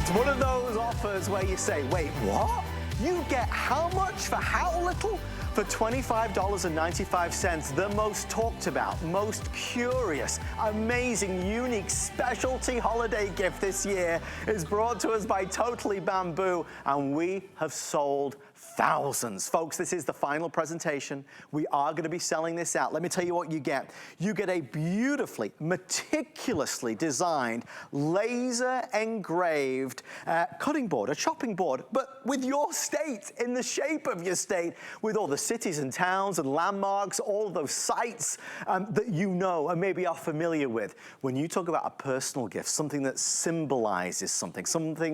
It's one of those offers where you say, wait, what? You get how much for how little? For $25.95, the most talked about, most curious, amazing, unique, specialty holiday gift this year is brought to us by Totally Bamboo, and we have sold thousands. Folks, this is the final presentation. We are going to be selling this out. Let me tell you what you get. You get a beautifully, meticulously designed, laser engraved cutting board, a chopping board, but with your state, in the shape of your state, with all the cities and towns and landmarks, all of those sites that you know and maybe are familiar with. When you talk about a personal gift, something that symbolizes something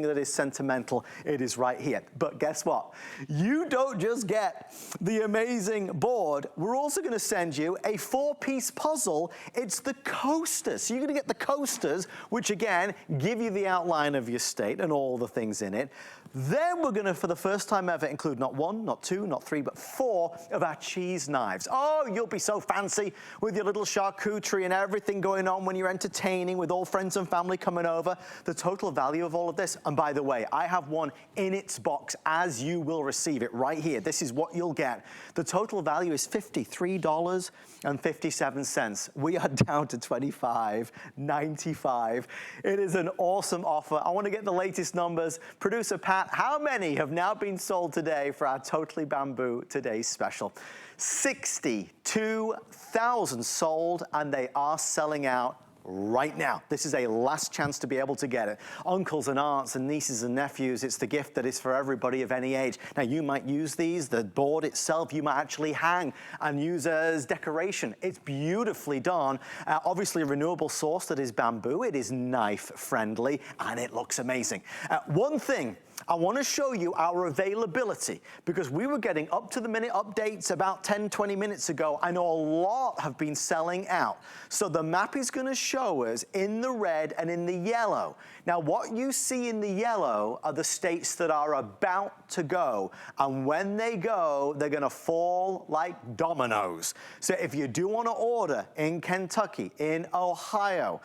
that is sentimental, it is right here. But guess what? You don't just get the amazing board. We're also going to send you a 4-piece puzzle. It's the coasters. So you're going to get the coasters, which again, give you the outline of your state and all the things in it. Then we're going to, for the first time ever, include not 1, not 2, not 3, but 4 of our cheese knives. Oh, you'll be so fancy with your little charcuterie and everything going on when you're entertaining with all friends and family coming over. The total value of all of this, and by the way, I have one in its box as you will receive it right here. This is what you'll get. The total value is $53.57. We are down to $25.95. It is an awesome offer. I want to get the latest numbers. Producer Pat, how many have now been sold today for our Totally Bamboo Today's Special? 62,000 sold, and they are selling out right now. This is a last chance to be able to get it. Uncles and aunts and nieces and nephews, it's the gift that is for everybody of any age. Now, you might use these, the board itself, you might actually hang and use as decoration. It's beautifully done. Obviously a renewable source that is bamboo. It is knife friendly, and it looks amazing. One thing, I want to show you our availability, because we were getting up-to-the-minute updates about 10, 20 minutes ago. I know a lot have been selling out. So the map is going to show us in the red and in the yellow. Now, what you see in the yellow are the states that are about to go. And when they go, they're going to fall like dominoes. So if you do want to order in Kentucky, in Ohio,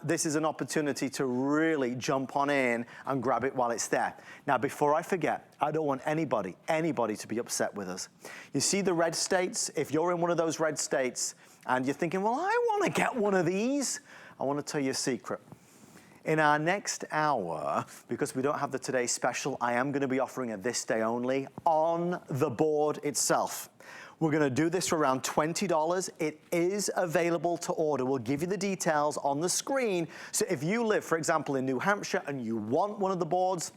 this is an opportunity to really jump on in and grab it while it's there. Now, before I forget, I don't want anybody to be upset with us. You see the red states? If you're in one of those red states and you're thinking, well, I want to get one of these, I want to tell you a secret. In our next hour, because we don't have the Today's Special, I am going to be offering a this day only on the board itself. We're going to do this for around $20. It is available to order. We'll give you the details on the screen. So if you live, for example, in New Hampshire and you want one of the boards,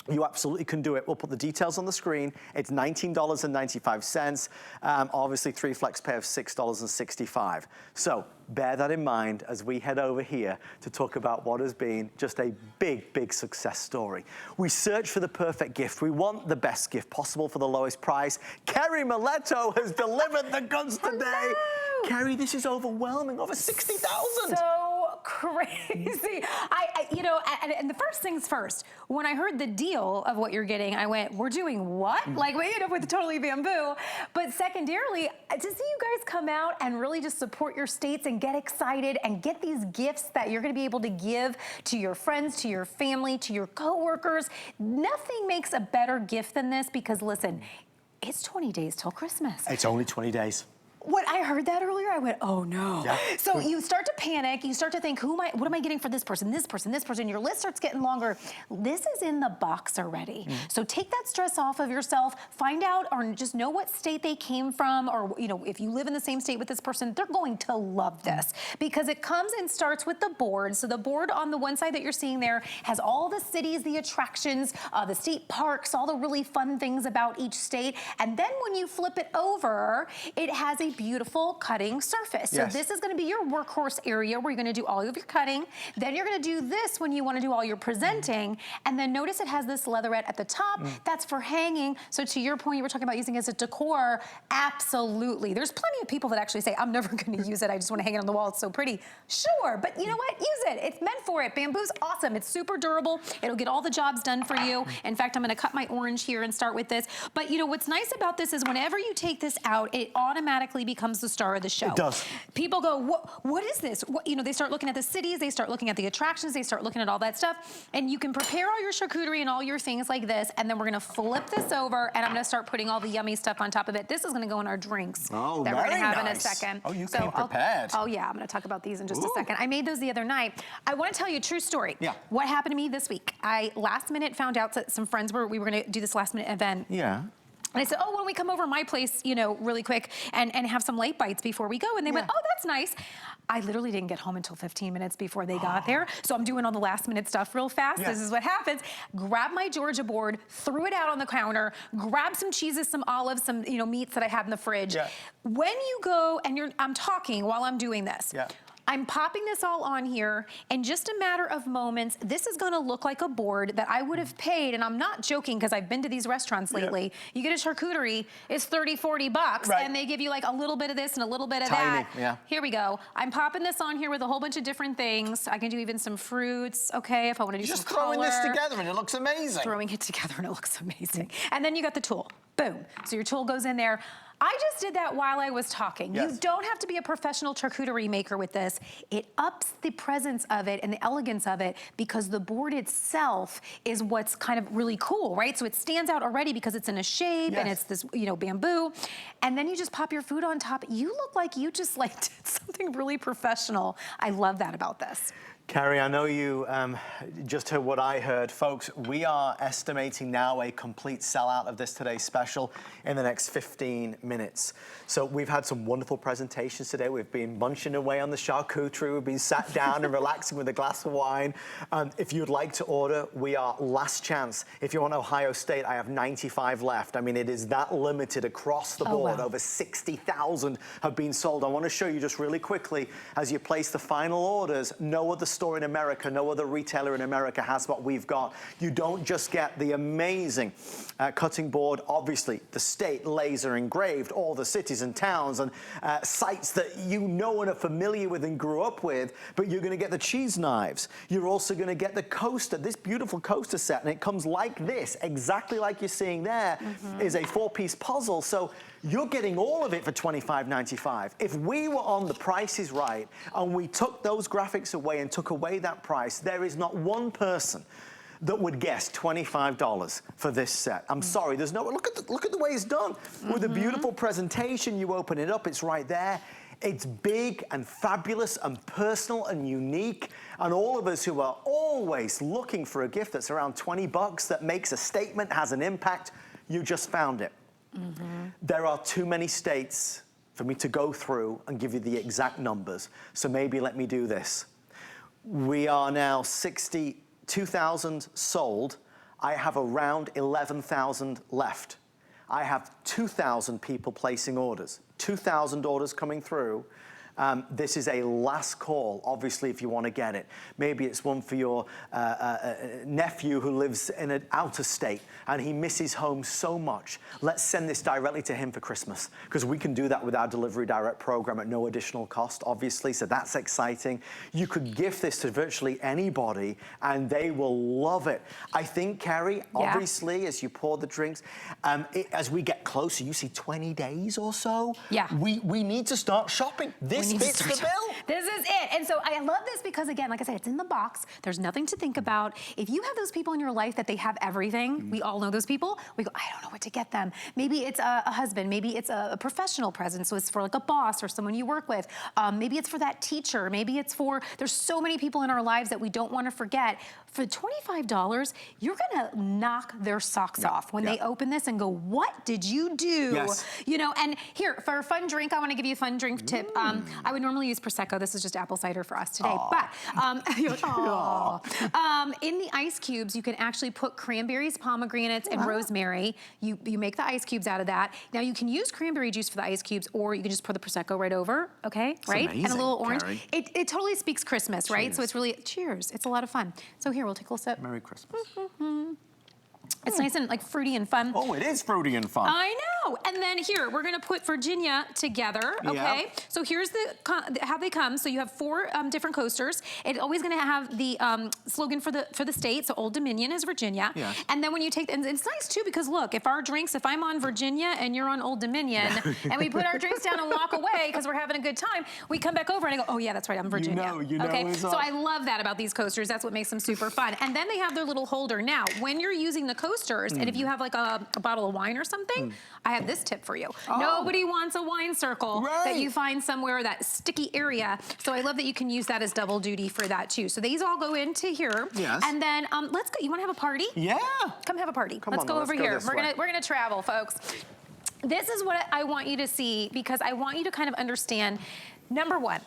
you absolutely can do it. We'll put the details on the screen. It's $19.95. Obviously, 3 flex pay of $6.65. So bear that in mind as we head over here to talk about what has been just a big, big success story. We search for the perfect gift. We want the best gift possible for the lowest price. Kerry Miletto has delivered the goods today. Kerry, this is overwhelming. Over 60,000. So crazy. You know, and the first things first, when I heard the deal of what you're getting, I went, we're doing what? Like, we ended up with Totally Bamboo. But secondarily, to see you guys come out and really just support your states and get excited and get these gifts that you're going to be able to give to your friends, to your family, to your coworkers. Nothing makes a better gift than this, because listen, it's 20 days till Christmas. It's only 20 days. When I heard that earlier, I went, oh no. Yeah. So you start to panic, you start to think, what am I getting for this person, this person, this person? Your list starts getting longer. This is in the box already. So take that stress off of yourself, find out or just know what state they came from, or you know, if you live in the same state with this person, they're going to love this, because it comes and starts with the board. So the board on the one side that you're seeing there has all the cities, the attractions, the state parks, all the really fun things about each state. And then when you flip it over, it has a beautiful cutting surface. So this is going to be your workhorse area where you're going to do all of your cutting. Then you're going to do this when you want to do all your presenting. And then notice it has this leatherette at the top. That's for hanging. So to your point, you were talking about using it as a decor. Absolutely. There's plenty of people that actually say, I'm never going to use it. I just want to hang it on the wall. It's so pretty. Sure. But you know what? Use it. It's meant for it. Bamboo's awesome. It's super durable. It'll get all the jobs done for you. In fact, I'm going to cut my orange here and start with this. But you know, what's nice about this is whenever you take this out, it automatically becomes the star of the show. It does. People go, what is this? What, you know, they start looking at the cities, they start looking at the attractions, they start looking at all that stuff, and you can prepare all your charcuterie and all your things like this, and then we're gonna flip this over, and I'm gonna start putting all the yummy stuff on top of it. This is gonna go in our drinks that we're gonna have in a second. Oh, you came prepared. Oh yeah, I'm gonna talk about these in just a second. I made those the other night. I wanna tell you a true story. Yeah. What happened to me this week? I last minute found out that some friends we were gonna do this last minute event. Yeah. And I said, oh, why don't we come over to my place, you know, really quick and have some late bites before we go? And they went, oh, that's nice. I literally didn't get home until 15 minutes before they got there. So I'm doing all the last minute stuff real fast. This is what happens. Grab my Georgia board, threw it out on the counter, grab some cheeses, some olives, some, you know, meats that I had in the fridge. When you go and I'm talking while I'm doing this. I'm popping this all on here, and just a matter of moments, this is gonna look like a board that I would have paid, and I'm not joking because I've been to these restaurants lately. You get a charcuterie, it's 30, 40 bucks, and they give you like a little bit of this and a little bit of that. Here we go. I'm popping this on here with a whole bunch of different things. I can do even some fruits, okay, if I wanna do some color. Just throwing this together and it looks amazing. Throwing it together and it looks amazing. And then you got the tool, boom. So your tool goes in there. I just did that while I was talking. You don't have to be a professional charcuterie maker with this. It ups the presence of it and the elegance of it because the board itself is what's kind of really cool, right? So it stands out already because it's in a shape and it's this, you know, bamboo. And then you just pop your food on top. You look like you just like did something really professional. I love that about this. Carrie, I know you just heard what I heard. Folks, we are estimating now a complete sellout of this today's special in the next 15 minutes. So we've had some wonderful presentations today. We've been munching away on the charcuterie. We've been sat down and relaxing with a glass of wine. If you'd like to order, we are last chance. If you want Ohio State, I have 95 left. I mean, it is that limited across the board. Over 60,000 have been sold. I want to show you just really quickly, as you place the final orders, no other store in America, no other retailer in America has what we've got. You don't just get the amazing cutting board, obviously the state laser engraved, all the cities and towns and sites that you know and are familiar with and grew up with, but you're gonna get the cheese knives. You're also gonna get the coaster, this beautiful coaster set, and it comes like this, exactly like you're seeing there, is a 4-piece puzzle. So you're getting all of it for $25.95. If we were on The Price is Right and we took those graphics away and took away that price, there is not one person that would guess $25 for this set. I'm sorry, there's no, look at the way it's done. With a beautiful presentation, you open it up, it's right there. It's big and fabulous and personal and unique. And all of us who are always looking for a gift that's around 20 bucks that makes a statement, has an impact, you just found it. There are too many states for me to go through and give you the exact numbers. So maybe let me do this. We are now 62,000 sold. I have around 11,000 left. I have 2,000 people placing orders, 2,000 orders coming through. This is a last call, obviously, if you want to get it. Maybe it's one for your nephew who lives in an outer state and he misses home so much. Let's send this directly to him for Christmas, because we can do that with our Delivery Direct program at no additional cost, obviously, so that's exciting. You could gift this to virtually anybody and they will love it. I think, Carrie, obviously, as you pour the drinks, as we get closer, you see 20 days or so, we need to start shopping. This fits the bill. This is it. And so I love this because, again, like I said, it's in the box. There's nothing to think about. If you have those people in your life that they have everything, we all know those people, we go, I don't know what to get them. Maybe it's a husband, maybe it's a professional present, so it's for like a boss or someone you work with. Maybe it's for that teacher, maybe it's for, there's so many people in our lives that we don't want to forget. For $25, you're gonna knock their socks off when they open this and go, what did you do? You know, and here, for a fun drink, I wanna give you a fun drink tip. I would normally use Prosecco. This is just apple cider for us today. But you're like, in the ice cubes, you can actually put cranberries, pomegranates, and rosemary. You make the ice cubes out of that. Now you can use cranberry juice for the ice cubes, or you can just pour the Prosecco right over, okay? Right? Amazing, and a little orange. Carrie. It totally speaks Christmas, right? So it's really, cheers. It's a lot of fun. So here, we'll take a little sip. Merry Christmas. It's nice and like fruity and fun. Oh, it is fruity and fun. I know. And then here, we're gonna put Virginia together, okay? Yep. So here's how they come. So you have 4 different coasters. It's always gonna have the slogan for the state. So Old Dominion is Virginia. Yeah. And then when you take, and it's nice too, because look, if I'm on Virginia and you're on Old Dominion, and we put our drinks down and walk away because we're having a good time, we come back over and I go, oh yeah, that's right, I'm Virginia. You know okay, so I love that about these coasters. That's what makes them super fun. And then they have their little holder. Now, when you're using the coasters, and if you have like a bottle of wine or something, I have this tip for you. Oh. Nobody wants a wine circle that Right. you find somewhere, that sticky area. So I love that you can use that as double duty for that too. So these all go into here. Yes. And then let's go. You want to have a party? Yeah. Come have a party. Come Let's on, go let's over go here. this We're way. gonna travel, folks. This is what I want you to see, because I want you to kind of understand. Number one,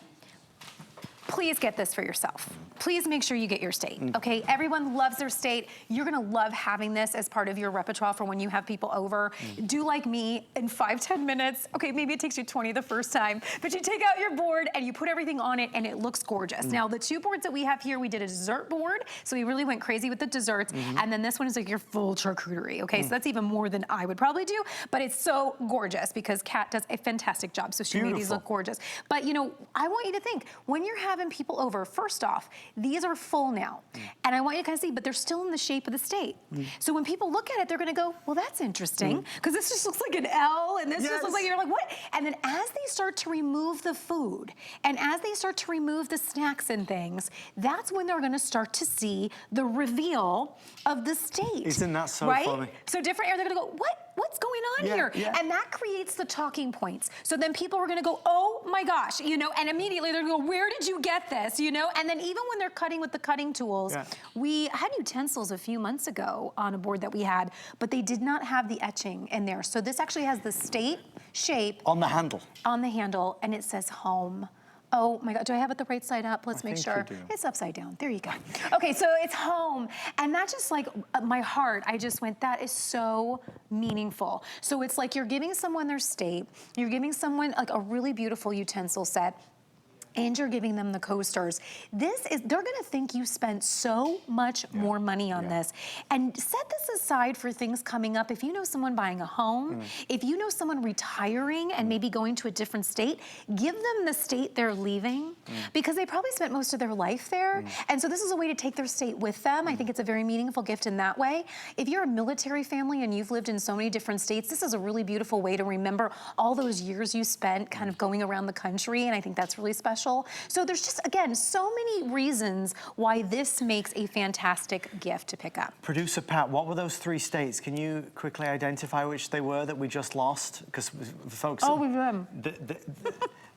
please get this for yourself. Please make sure you get your state, okay? Everyone loves their state. You're gonna love having this as part of your repertoire for when you have people over. Do like me, in 5-10 minutes, okay, maybe it takes you 20 the first time, but you take out your board and you put everything on it and it looks gorgeous. Now, the 2 boards that we have here, we did a dessert board, so we really went crazy with the desserts, and then this one is like your full charcuterie, okay? So that's even more than I would probably do, but it's so gorgeous because Kat does a fantastic job, so she made these look gorgeous. But you know, I want you to think, when you're having people over, first off, these are full now. And I want you to kind of see, but they're still in the shape of the state. So when people look at it, they're gonna go, well, that's interesting, because this just looks like an L, and this just looks like, you're like, what? And then as they start to remove the food, and as they start to remove the snacks and things, that's when they're gonna start to see the reveal of the state. Isn't that so right? funny? So different air, they're gonna go, what's going on here? And that creates the talking points. So then people are gonna go, oh my gosh, you know, and immediately they're gonna go, where did you get this, you know? And then even when they're cutting with the cutting tools, we had utensils a few months ago on a board that we had, but they did not have the etching in there. So this actually has the state shape. On the handle. On the handle, and it says home. Oh my God, do I have it the right side up? Let's make sure. It's upside down, there you go. Okay, so it's home. And that just like, my heart, I just went, that is so meaningful. So it's like you're giving someone their state, you're giving someone like a really beautiful utensil set, and you're giving them the coasters. They're gonna think you spent so much more money on this. And set this aside for things coming up. If you know someone buying a home, if you know someone retiring and maybe going to a different state, give them the state they're leaving, because they probably spent most of their life there. And so this is a way to take their state with them. I think it's a very meaningful gift in that way. If you're a military family and you've lived in so many different states, this is a really beautiful way to remember all those years you spent kind of going around the country, and I think that's really special. So there's just, again, so many reasons why this makes a fantastic gift to pick up. Producer Pat, what were those 3 states? Can you quickly identify which they were that we just lost? Because folks,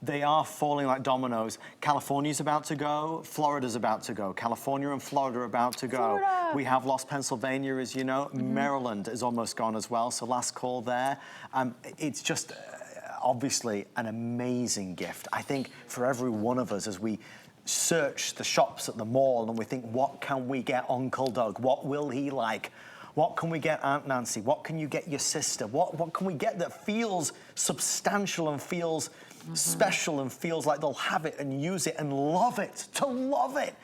they are falling like dominoes. California's about to go, Florida's about to go. California and Florida are about to go. We have lost Pennsylvania, as you know. Maryland is almost gone as well, so last call there. It's just obviously an amazing gift. I think for every one of us, as we search the shops at the mall and we think, what can we get Uncle Doug? What will he like? What can we get Aunt Nancy? What can you get your sister? What can we get that feels substantial and feels special and feels like they'll have it and use it and love it, to love it?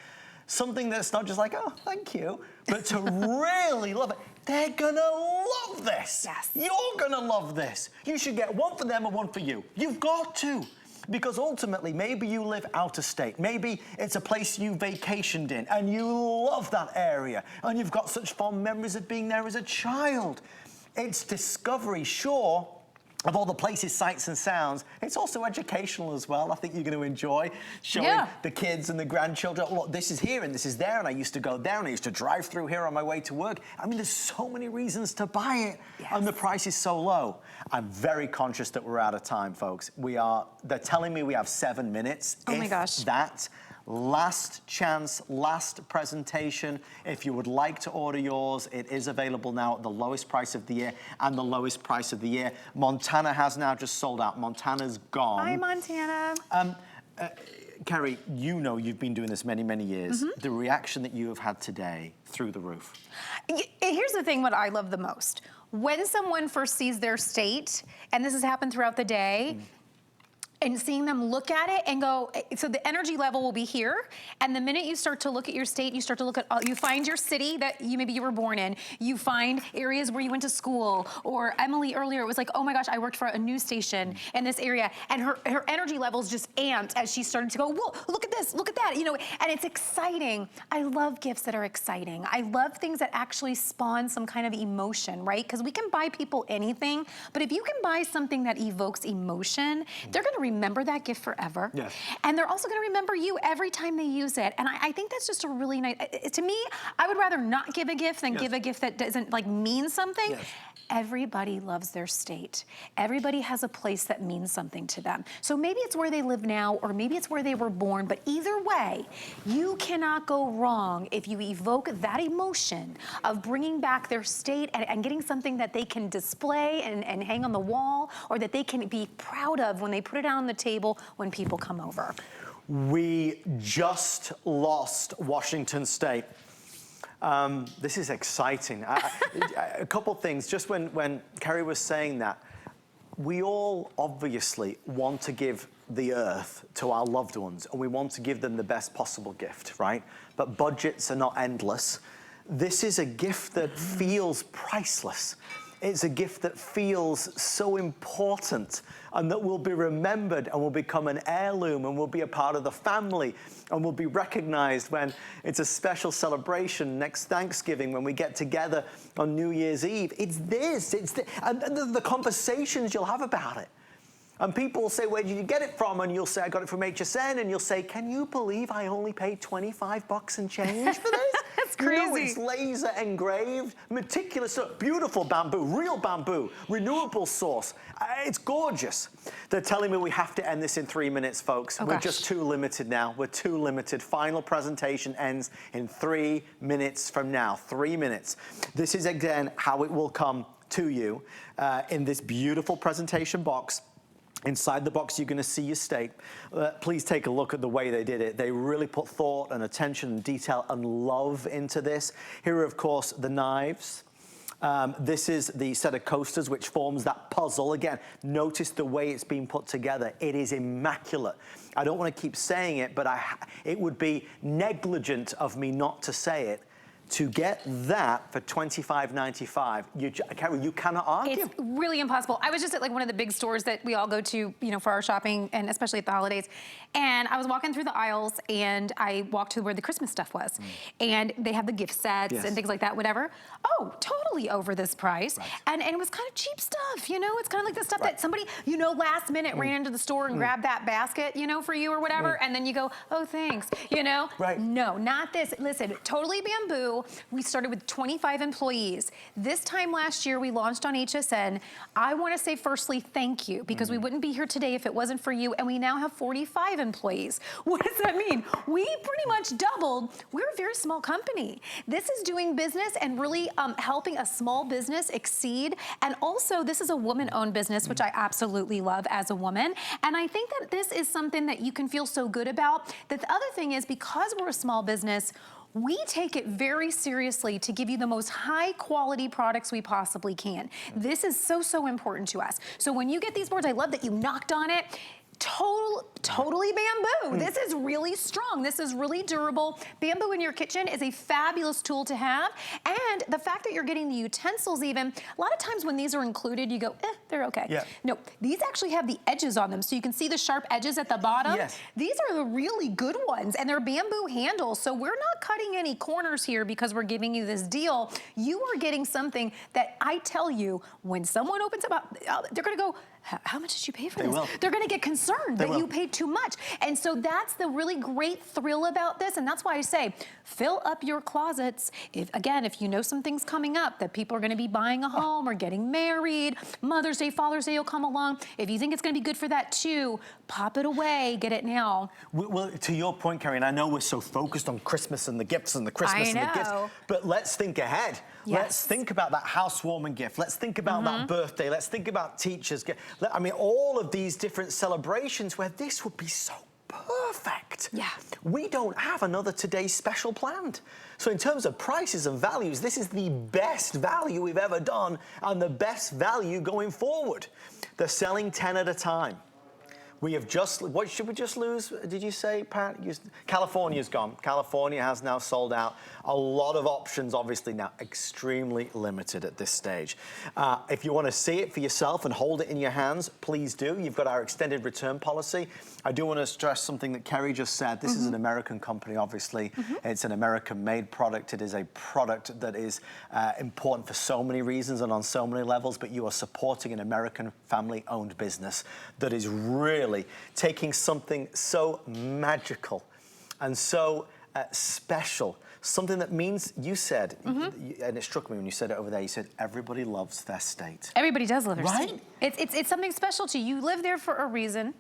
Something that's not just like, oh, thank you, but to really love it. They're gonna love this. Yes. You're gonna love this. You should get one for them and one for you. You've got to. Because ultimately, maybe you live out of state. Maybe it's a place you vacationed in and you love that area and you've got such fond memories of being there as a child. It's discovery, sure, of all the places, sights and sounds. It's also educational as well. I think you're going to enjoy showing the kids and the grandchildren, look, this is here and this is there, and I used to go there and I used to drive through here on my way to work. I mean, there's so many reasons to buy it, and the price is so low. I'm very conscious that we're out of time, folks. They're telling me we have 7 minutes. Oh my gosh. Last chance, last presentation. If you would like to order yours, it is available now at the lowest price of the year and the lowest price of the year. Montana has now just sold out. Montana's gone. Hi, Montana. Kerry, you know you've been doing this many, many years. The reaction that you have had today, through the roof. Here's the thing, what I love the most. When someone first sees their state, and this has happened throughout the day, and seeing them look at it and go, so the energy level will be here, and the minute you start to look at your state, you start to look at, you find your city that maybe you were born in, you find areas where you went to school, or Emily earlier was like, oh my gosh, I worked for a news station in this area, and her energy levels just amped as she started to go, whoa, look at this, look at that, you know, and it's exciting. I love gifts that are exciting. I love things that actually spawn some kind of emotion, right? Because we can buy people anything, but if you can buy something that evokes emotion, they're gonna remember that gift forever. Yes. And they're also gonna remember you every time they use it. And I think that's just a really nice, to me, I would rather not give a gift than give a gift that doesn't like mean something. Yes. Everybody loves their state. Everybody has a place that means something to them. So maybe it's where they live now, or maybe it's where they were born, but either way, you cannot go wrong if you evoke that emotion of bringing back their state and getting something that they can display and hang on the wall, or that they can be proud of when they put it on the table when people come over. We just lost Washington State. This is exciting. A couple things, just when Kerry was saying that, we all obviously want to give the earth to our loved ones, and we want to give them the best possible gift, right? But budgets are not endless. This is a gift that feels priceless. It's a gift that feels so important, and that will be remembered and will become an heirloom and will be a part of the family and will be recognized when it's a special celebration next Thanksgiving, when we get together on New Year's Eve. It's this, and the conversations you'll have about it. And people will say, where did you get it from? And you'll say, I got it from HSN. And you'll say, can you believe I only paid 25 bucks and change for this? That's crazy. No, it's laser engraved, meticulous, beautiful bamboo, real bamboo, renewable source. It's gorgeous. They're telling me we have to end this in 3 minutes, folks. We're just too limited now. We're too limited. Final presentation ends in 3 minutes from now. 3 minutes. This is, again, how it will come to you in this beautiful presentation box. Inside the box, you're going to see your state. Please take a look at the way they did it. They really put thought and attention and detail and love into this. Here are, of course, the knives. This is the set of coasters, which forms that puzzle. Again, notice the way it's been put together. It is immaculate. I don't want to keep saying it, but it would be negligent of me not to say it. To get that for $25.95, Carrie, you cannot argue. It's really impossible. I was just at like one of the big stores that we all go to, you know, for our shopping, and especially at the holidays. And I was walking through the aisles, and I walked to where the Christmas stuff was. And they have the gift sets and things like that, whatever. Oh, totally over this price. Right. And it was kind of cheap stuff, you know? It's kind of like the stuff that somebody, you know, last minute ran into the store and grabbed that basket, you know, for you or whatever. And then you go, oh, thanks, you know? Right. No, not this. Listen, totally bamboo. We started with 25 employees. This time last year, we launched on HSN. I want to say, firstly, thank you, because we wouldn't be here today if it wasn't for you, and we now have 45 employees. What does that mean? We pretty much doubled. We're a very small company. This is doing business and really helping a small business exceed, and also, this is a woman-owned business, which I absolutely love as a woman, and I think that this is something that you can feel so good about. The other thing is, because we're a small business, we take it very seriously to give you the most high quality products we possibly can. This is so, so important to us. So when you get these boards, I love that you knocked on it. Totally bamboo. This is really strong. This is really durable. Bamboo in your kitchen is a fabulous tool to have. And the fact that you're getting the utensils even, a lot of times when these are included, you go, they're okay. Yeah. No, these actually have the edges on them. So you can see the sharp edges at the bottom. Yes. These are the really good ones, and they're bamboo handles. So we're not cutting any corners here because we're giving you this deal. You are getting something that I tell you, when someone opens up, they're gonna go, how much did you pay for this? They're gonna get concerned that you paid too much. And so that's the really great thrill about this. And that's why I say, fill up your closets. If you know some things coming up, that people are gonna be buying a home or getting married, Mother's Day, Father's Day will come along. If you think it's gonna be good for that too, pop it away, get it now. Well, to your point, Carrie, and I know we're so focused on Christmas and the gifts and the Christmas and the gifts, but let's think ahead. Yes. Let's think about that housewarming gift. Let's think about that birthday. Let's think about teachers' gift. I mean, all of these different celebrations where this would be so perfect. Yeah. We don't have another Today's Special planned. So in terms of prices and values, this is the best value we've ever done and the best value going forward. They're selling 10 at a time. We have just, what should we just lose? Did you say, Pat? California's gone. California has now sold out. A lot of options, obviously now extremely limited at this stage. If you want to see it for yourself and hold it in your hands, please do. You've got our extended return policy. I do want to stress something that Kerry just said. This is an American company, obviously. It's an American-made product. It is a product that is important for so many reasons and on so many levels, but you are supporting an American family-owned business that is really taking something so magical and so special, something that means, you said, and it struck me when you said it over there, you said everybody loves their state. Everybody does love their Right? state. It's something special to you. You live there for a reason.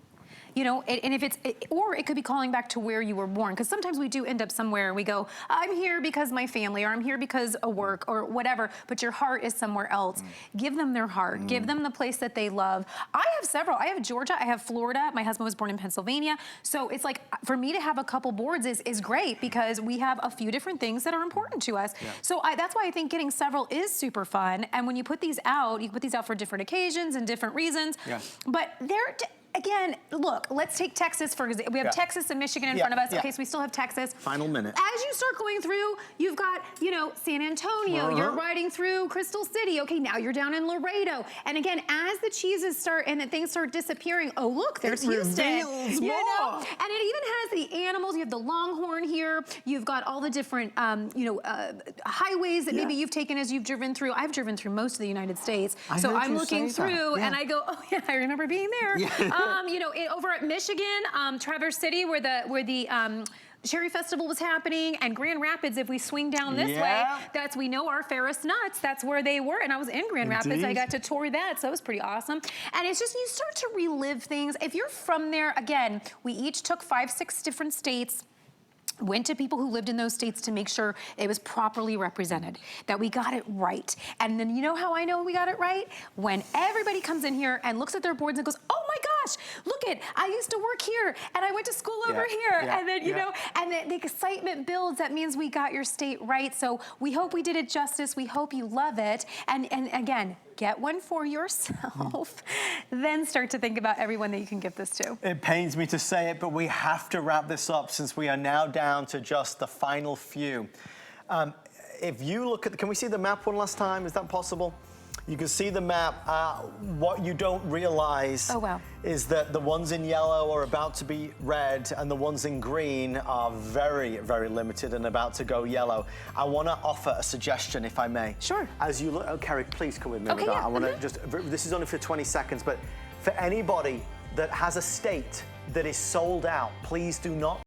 You know, and if it's, or it could be calling back to where you were born. Because sometimes we do end up somewhere and we go, I'm here because my family, or I'm here because of work, or whatever, but your heart is somewhere else. Give them their heart. Give them the place that they love. I have several. I have Georgia. I have Florida. My husband was born in Pennsylvania. So it's like, for me to have a couple boards is great, because we have a few different things that are important to us. Yeah. So that's why I think getting several is super fun. And when you put these out, you put these out for different occasions and different reasons. Yeah. But they're... Again, look, let's take Texas for example. We have Texas and Michigan in front of us. Okay, so we still have Texas. Final minute. As you start going through, you've got, you know, San Antonio. You're riding through Crystal City. Okay, now you're down in Laredo. And again, as the cheeses start and the things start disappearing, oh, look, there's Houston. You know? And it even has the animals. You have the Longhorn here. You've got all the different, highways that maybe you've taken as you've driven through. I've driven through most of the United States. So I'm looking through and I go, oh, yeah, I remember being there. You know, over at Michigan, Traverse City, where the Cherry Festival was happening, and Grand Rapids, if we swing down this way, we know our Ferris nuts, that's where they were, and I was in Grand Rapids, I got to tour that, so it was pretty awesome. And it's just, you start to relive things. If you're from there, again, we each took 5-6 different states, went to people who lived in those states to make sure it was properly represented, that we got it right. And then you know how I know we got it right? When everybody comes in here and looks at their boards and goes, oh my gosh, look it, I used to work here and I went to school over here. And then, you know, and the excitement builds. That means we got your state right. So we hope we did it justice. We hope you love it. And again, get one for yourself, then start to think about everyone that you can give this to. It pains me to say it, but we have to wrap this up since we are now down to just the final few. If you look at, can we see the map one last time? Is that possible? You can see the map. What you don't realize is that the ones in yellow are about to be red and the ones in green are very, very limited and about to go yellow. I want to offer a suggestion, if I may. Sure. As you look, oh, Kerry, please come with me. Okay, I want to just, this is only for 20 seconds, but for anybody that has a state that is sold out, please do not